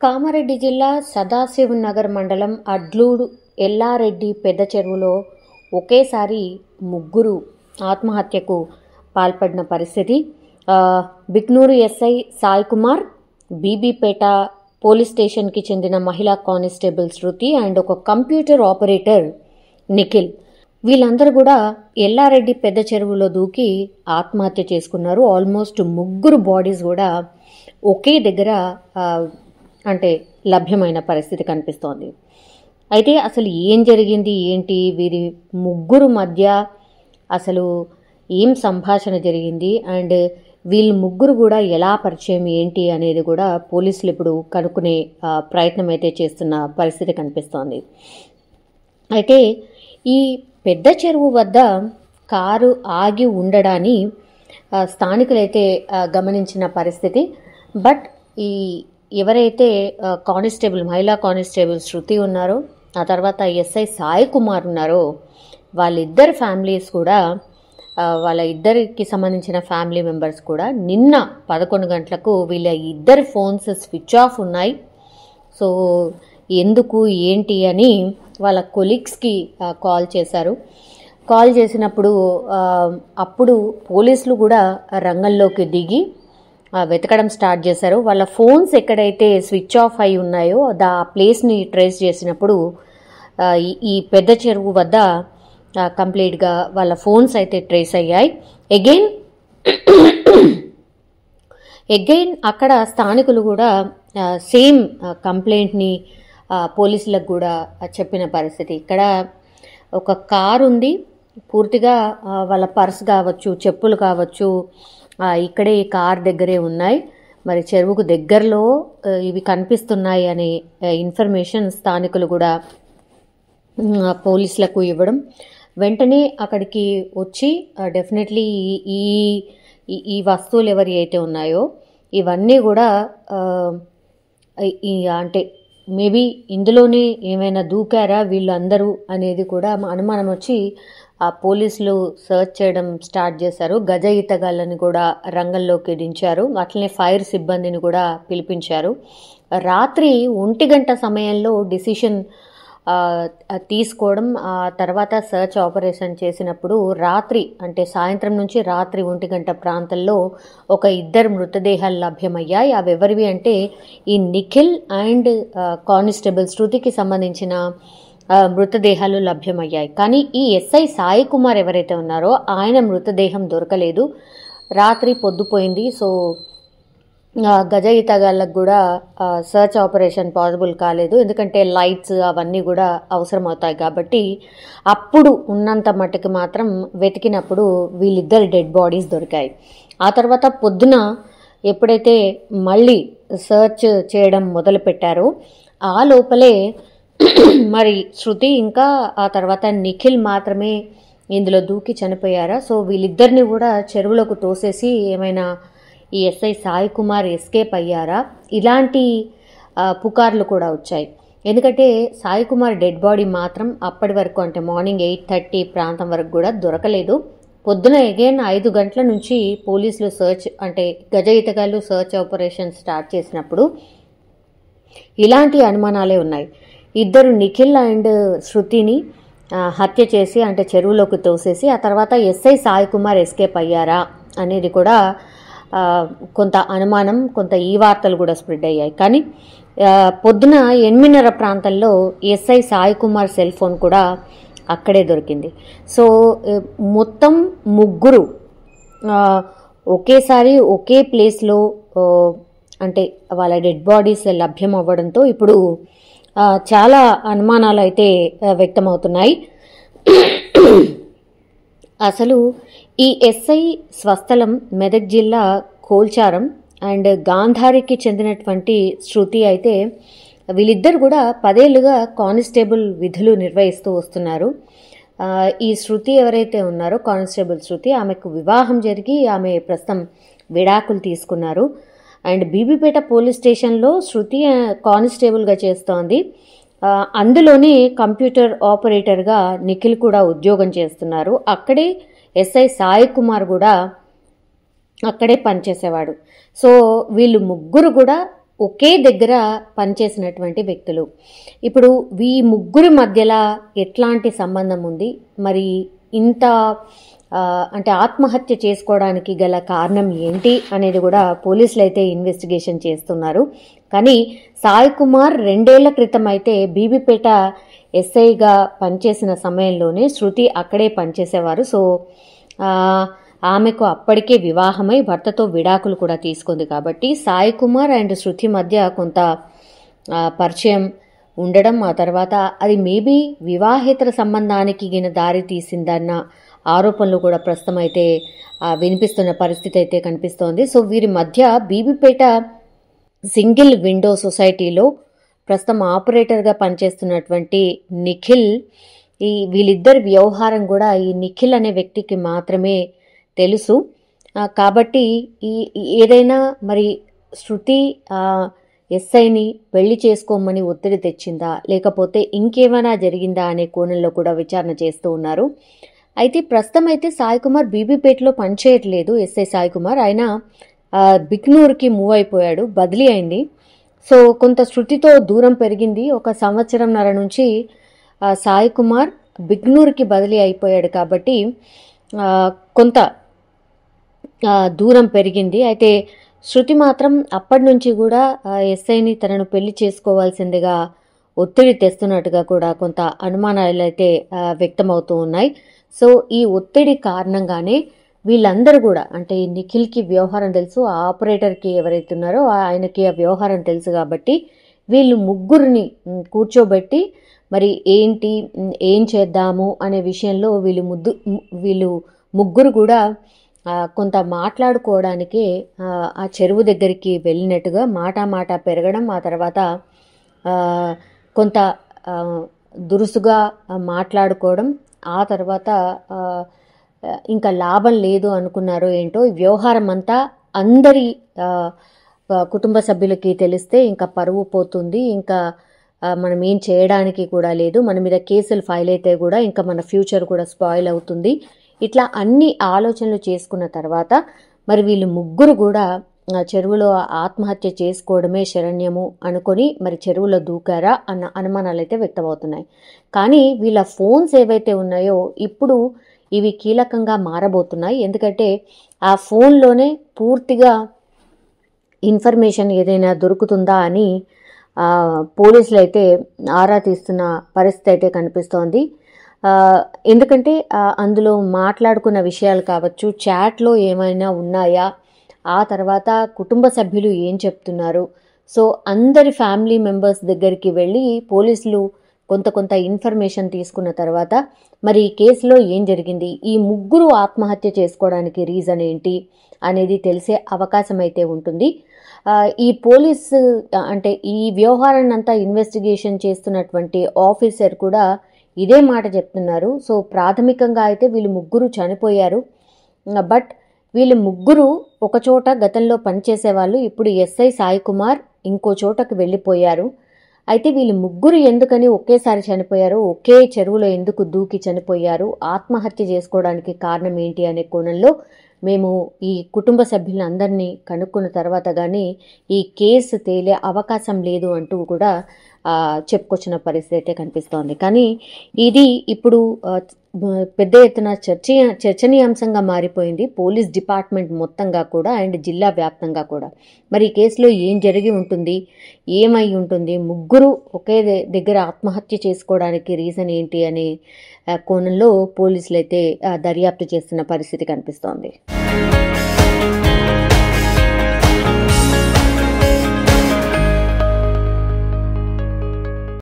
కామారెడ్డి జిల్లా సదాశివనగర్ మండలం అడ్లూరు ఎల్లారెడ్డి పెద్ద చెరువులో ఒకేసారి ముగ్గురు ఆత్మహత్యకు పాల్పడిన పరిస్థితి. బిక్నూరు ఎస్ఐ సాయి కుమార్, బీబీపేట పోలీస్ స్టేషన్కి చెందిన మహిళా కానిస్టేబుల్ శృతి అండ్ ఒక కంప్యూటర్ ఆపరేటర్ నిఖిల్, వీళ్ళందరూ కూడా ఎల్లారెడ్డి పెద్ద చెరువులో దూకి ఆత్మహత్య చేసుకున్నారు. ఆల్మోస్ట్ ముగ్గురు బాడీస్ కూడా ఒకే దగ్గర అంటే లభ్యమైన పరిస్థితి కనిపిస్తోంది. అయితే అసలు ఏం జరిగింది ఏంటి, వీరి ముగ్గురు మధ్య అసలు ఏం సంభాషణ జరిగింది అండ్ వీళ్ళు ముగ్గురు కూడా ఎలా పరిచయం ఏంటి అనేది కూడా పోలీసులు ఇప్పుడు కనుక్కునే ప్రయత్నం అయితే చేస్తున్న పరిస్థితి కనిపిస్తోంది. అయితే ఈ పెద్ద చెరువు వద్ద కారు ఆగి ఉండడాన్ని స్థానికులైతే గమనించిన పరిస్థితి. బట్ ఈ ఎవరైతే మహిళా కానిస్టేబుల్ శృతి ఉన్నారో, ఆ తర్వాత ఎస్ఐ సాయి కుమార్ ఉన్నారో, వాళ్ళిద్దరు ఫ్యామిలీస్ కూడా వాళ్ళ ఇద్దరికి సంబంధించిన ఫ్యామిలీ మెంబర్స్ కూడా నిన్న 11 గంటలకు వీళ్ళ ఇద్దరు ఫోన్స్ స్విచ్ ఆఫ్ ఉన్నాయి. సో ఎందుకు ఏంటి అని వాళ్ళ కొలీగ్స్కి కాల్ చేశారు. కాల్ చేసినప్పుడు అప్పుడు పోలీసులు కూడా రంగంలోకి దిగి వెతకడం స్టార్ట్ చేశారు. వాళ్ళ ఫోన్స్ ఎక్కడైతే స్విచ్ ఆఫ్ అయి ఉన్నాయో ఆ ప్లేస్ని ట్రేస్ చేసినప్పుడు ఈ పెద్ద చెరువు వద్ద కంప్లీట్గా వాళ్ళ ఫోన్స్ అయితే ట్రేస్ అయ్యాయి. అగైన్ అక్కడ స్థానికులు కూడా సేమ్ కంప్లైంట్ని పోలీసులకు కూడా చెప్పిన పరిస్థితి. ఇక్కడ ఒక కారు ఉంది, పూర్తిగా వాళ్ళ పర్స్ కావచ్చు, చెప్పులు కావచ్చు ఇక్కడే ఈ కార్ దగ్గరే ఉన్నాయి. మరి చెరువుకు దగ్గరలో ఇవి కనిపిస్తున్నాయి అనే ఇన్ఫర్మేషన్ స్థానికులు కూడా పోలీసులకు ఇవ్వడం, వెంటనే అక్కడికి వచ్చి డెఫినెట్లీ ఈ వస్తువులు ఎవరి అయితే ఉన్నాయో ఇవన్నీ కూడా అంటే మేబీ ఇందులోనే ఏమైనా దూకారా వీళ్ళందరూ అనేది కూడా అనుమానం వచ్చి ఆ పోలీసులు సర్చ్ చేయడం స్టార్ట్ చేశారు. గజ ఈతగాళ్ళని కూడా రంగంలోకి దించారు. అట్లనే ఫైర్ సిబ్బందిని కూడా పిలిపించారు. రాత్రి 1 గంట సమయంలో డిసిషన్ తీసుకోవడం, ఆ తర్వాత సర్చ్ ఆపరేషన్ చేసినప్పుడు రాత్రి అంటే సాయంత్రం నుంచి రాత్రి 1 గంట ప్రాంతంలో ఒక 2 మృతదేహాలు లభ్యమయ్యాయి. అవి ఎవరివి అంటే ఈ నిఖిల్ అండ్ కానిస్టేబుల్ శృతికి సంబంధించిన మృతదేహాలు లభ్యమయ్యాయి. కానీ ఈ ఎస్ఐ సాయి కుమార్ ఎవరైతే ఉన్నారో ఆయన మృతదేహం దొరకలేదు. రాత్రి పొద్దుపోయింది. సో గజ ఈతగాళ్ళకు కూడా సర్చ్ ఆపరేషన్ పాసిబుల్ కాలేదు, ఎందుకంటే లైట్స్ అవన్నీ కూడా అవసరం అవుతాయి కాబట్టి. అప్పుడు ఉన్నంత మట్టుకు మాత్రం వెతికినప్పుడు వీళ్ళిద్దరు డెడ్ బాడీస్ దొరికాయి. ఆ తర్వాత పొద్దున ఎప్పుడైతే మళ్ళీ సర్చ్ చేయడం మొదలు పెట్టారో ఆ లోపలే మరి శృతి ఇంకా ఆ తర్వాత నిఖిల్ మాత్రమే ఇందులో దూకి చనిపోయారా. సో వీళ్ళిద్దరిని కూడా చెరువులోకి తోసేసి ఏమైనా ఈ ఎస్ఐ సాయి కుమార్ ఎస్కేప్ అయ్యారా, ఇలాంటి పుకార్లు కూడా వచ్చాయి. ఎందుకంటే సాయి కుమార్ డెడ్ బాడీ మాత్రం అప్పటి వరకు అంటే మార్నింగ్ 8:30 ప్రాంతం వరకు కూడా దొరకలేదు. పొద్దున అగైన్ 5 గంటల నుంచి పోలీసులు సర్చ్ అంటే గజ ఈతగాళ్ళు సర్చ్ ఆపరేషన్ స్టార్ట్ చేసినప్పుడు ఇలాంటి అనుమానాలే ఉన్నాయి. ఇద్దరు నిఖిల్ అండ్ శృతిని హత్య చేసి అంటే చెరువులోకి తోసేసి ఆ తర్వాత ఎస్ఐ సాయి కుమార్ ఎస్కేప్ అయ్యారా అనేది కూడా కొంత అనుమానం, కొంత ఈ వార్తలు కూడా స్ప్రెడ్ అయ్యాయి. కానీ పొద్దున 8:30 ప్రాంతంలో SI Sai Kumar cell phone కూడా అక్కడే దొరికింది. సో మొత్తం ముగ్గురు ఒకేసారి ఒకే ప్లేస్లో అంటే వాళ్ళ డెడ్ బాడీస్ లభ్యం అవ్వడంతో ఇప్పుడు చాలా అనుమానాలు అయితే వ్యక్తమవుతున్నాయి. అసలు ఈ ఎస్ఐ స్వస్థలం మెదక్ జిల్లా కోల్చారం అండ్ గాంధారికి చెందినటువంటి శృతి అయితే వీళ్ళిద్దరు కూడా 10 ఏళ్లుగా కానిస్టేబుల్ విధులు నిర్వహిస్తూ వస్తున్నారు. ఈ శృతి ఎవరైతే ఉన్నారో కానిస్టేబుల్ శృతి, ఆమెకు వివాహం జరిగి ఆమె ప్రస్తుతం విడాకులు తీసుకున్నారు. అండ్ బీబీపేట పోలీస్ స్టేషన్లో శృతి కానిస్టేబుల్గా చేస్తోంది. అందులోనే కంప్యూటర్ ఆపరేటర్గా నిఖిల్ కూడా ఉద్యోగం చేస్తున్నారు. అక్కడే ఎస్ఐ సాయి కుమార్ కూడా అక్కడే పనిచేసేవాడు. సో వీళ్ళు ముగ్గురు కూడా ఒకే దగ్గర పనిచేసినటువంటి వ్యక్తులు. ఇప్పుడు ఈ ముగ్గురి మధ్యలో ఎట్లాంటి సంబంధం ఉంది, మరి ఇంత అంటే ఆత్మహత్య చేసుకోవడానికి గల కారణం ఏంటి అనేది కూడా పోలీసులు అయితే ఇన్వెస్టిగేషన్ చేస్తున్నారు. కానీ సాయి కుమార్ 2 ఏళ్ల క్రితం అయితే బీబీపేట ఎస్ఐగా పనిచేసిన సమయంలోనే శృతి అక్కడే పనిచేసేవారు. సో ఆమెకు అప్పటికే వివాహమై భర్తతో విడాకులు కూడా తీసుకుంది. కాబట్టి సాయి కుమార్ అండ్ శృతి మధ్య కొంత పరిచయం ఉండడం, ఆ తర్వాత అది మేబీ వివాహేతర సంబంధానికి దారి తీసిందన్న ఆరోపణలు కూడా ప్రస్తుతం అయితే వినిపిస్తున్న పరిస్థితి అయితే కనిపిస్తోంది. సో వీరి మధ్య బీబీపేట సింగిల్ విండో సొసైటీలో ప్రస్తుతం ఆపరేటర్గా పనిచేస్తున్నటువంటి నిఖిల్, వీళ్ళిద్దరి వ్యవహారం కూడా ఈ నిఖిల్ అనే వ్యక్తికి మాత్రమే తెలుసు. కాబట్టి ఏదైనా మరి శృతి ఎస్ఐని పెళ్లి చేసుకోమని ఒత్తిడి తెచ్చిందా, లేకపోతే ఇంకేమైనా జరిగిందా అనే కోణంలో కూడా విచారణ చేస్తూ ఉన్నారు. అయితే ప్రస్తుతం అయితే సాయి కుమార్ బీబీపేటలో పనిచేయట్లేదు. ఎస్ఐ సాయి కుమార్ ఆయన బిక్నూరుకి మూవ్ అయిపోయాడు, బదిలీ అయింది. సో కొంత శృతితో దూరం పెరిగింది. 1 సంవత్సరంన్నర నుంచి సాయి కుమార్ బిక్నూరుకి బదిలీ అయిపోయాడు. కాబట్టి కొంత దూరం పెరిగింది. అయితే శృతి మాత్రం అప్పటి నుంచి కూడా ఎస్ఐని తనను పెళ్లి చేసుకోవాల్సిందిగా ఒత్తిడి తెస్తున్నట్టుగా కూడా కొంత అనుమానాలు అయితే వ్యక్తమవుతూ ఉన్నాయి. సో ఈ ఒత్తిడి కారణంగానే వీళ్ళందరూ కూడా, అంటే నిఖిల్కి వ్యవహారం తెలుసు, ఆ ఆపరేటర్కి ఎవరైతే ఉన్నారో ఆయనకి ఆ వ్యవహారం తెలుసు. కాబట్టి వీళ్ళు ముగ్గురిని కూర్చోబెట్టి మరి ఏం చేద్దాము అనే విషయంలో వీళ్ళు ముగ్గురు కూడా కొంత మాట్లాడుకోవడానికి ఆ చెరువు దగ్గరికి వెళ్ళినట్టుగా మాట పెరగడం, ఆ తర్వాత కొంత దురుసుగా మాట్లాడుకోవడం, ఆ తర్వాత ఇంకా లాభం లేదు అనుకున్నారో ఏంటో ఈ వ్యవహారం అంతా అందరి కుటుంబ సభ్యులకి తెలిస్తే ఇంకా పరువు పోతుంది, ఇంకా మనం ఏం చేయడానికి కూడా లేదు, మన మీద కేసులు ఫైల్ అయితే కూడా ఇంకా మన ఫ్యూచర్ కూడా స్పాయిల్ అవుతుంది. ఇట్లా అన్ని ఆలోచనలు చేసుకున్న తర్వాత మరి వీళ్ళు ముగ్గురు కూడా చెరువులో ఆత్మహత్య చేసుకోవడమే శరణ్యము అనుకొని మరి చెరువులో దూకారా అన్న అనుమానాలు అయితే వ్యక్తమవుతున్నాయి. కానీ వీళ్ళ ఫోన్స్ ఏవైతే ఉన్నాయో ఇప్పుడు ఇవి కీలకంగా మారబోతున్నాయి. ఎందుకంటే ఆ ఫోన్లోనే పూర్తిగా ఇన్ఫర్మేషన్ ఏదైనా దొరుకుతుందా అని పోలీసులు అయితే ఆరా తీస్తున్న పరిస్థితి అయితే కనిపిస్తోంది. ఎందుకంటే అందులో మాట్లాడుకున్న విషయాలు కావచ్చు, చాట్లో ఏమైనా ఉన్నాయా, ఆ తర్వాత కుటుంబ సభ్యులు ఏం చెప్తున్నారు, సో అందరి ఫ్యామిలీ మెంబర్స్ దగ్గరికి వెళ్ళి పోలీసులు కొంత ఇన్ఫర్మేషన్ తీసుకున్న తర్వాత మరి ఈ కేసులో ఏం జరిగింది, ఈ ముగ్గురు ఆత్మహత్య చేసుకోవడానికి రీజన్ ఏంటి అనేది తెలిసే అవకాశం అయితే ఉంటుంది. ఈ పోలీసు అంటే ఈ వ్యవహారాన్ని అంతా ఇన్వెస్టిగేషన్ చేస్తున్నటువంటి ఆఫీసర్ కూడా ఇదే మాట చెప్తున్నారు. సో ప్రాథమికంగా అయితే వీళ్ళు ముగ్గురు చనిపోయారు, బట్ వీళ్ళు ముగ్గురు ఒక చోట గతంలో పనిచేసేవాళ్ళు, ఇప్పుడు ఎస్ఐ సాయి కుమార్ ఇంకో చోటకు వెళ్ళిపోయారు. అయితే వీళ్ళు ముగ్గురు ఎందుకని ఒకేసారి చనిపోయారు, ఒకే చెరువులో ఎందుకు దూకి చనిపోయారు, ఆత్మహత్య చేసుకోవడానికి కారణం ఏంటి అనే కోణంలో మేము ఈ కుటుంబ సభ్యులందరినీ కనుక్కున్న తర్వాత కానీ ఈ కేసు తేలే అవకాశం లేదు అంటూ కూడా చెప్పుకొచ్చిన పరిస్థితి అయితే కనిపిస్తోంది. కానీ ఇది ఇప్పుడు పెద్ద ఎత్తున చర్చనీయాంశంగా మారిపోయింది పోలీస్ డిపార్ట్మెంట్ మొత్తంగా కూడా అండ్ జిల్లా వ్యాప్తంగా కూడా. మరి ఈ కేసులో ఏం జరిగి ఉంటుంది, ఏమై ఉంటుంది, ముగ్గురు ఒకే దగ్గర ఆత్మహత్య చేసుకోవడానికి రీజన్ ఏంటి అనే కోణంలో పోలీసులు అయితే దర్యాప్తు చేస్తున్న పరిస్థితి కనిపిస్తోంది.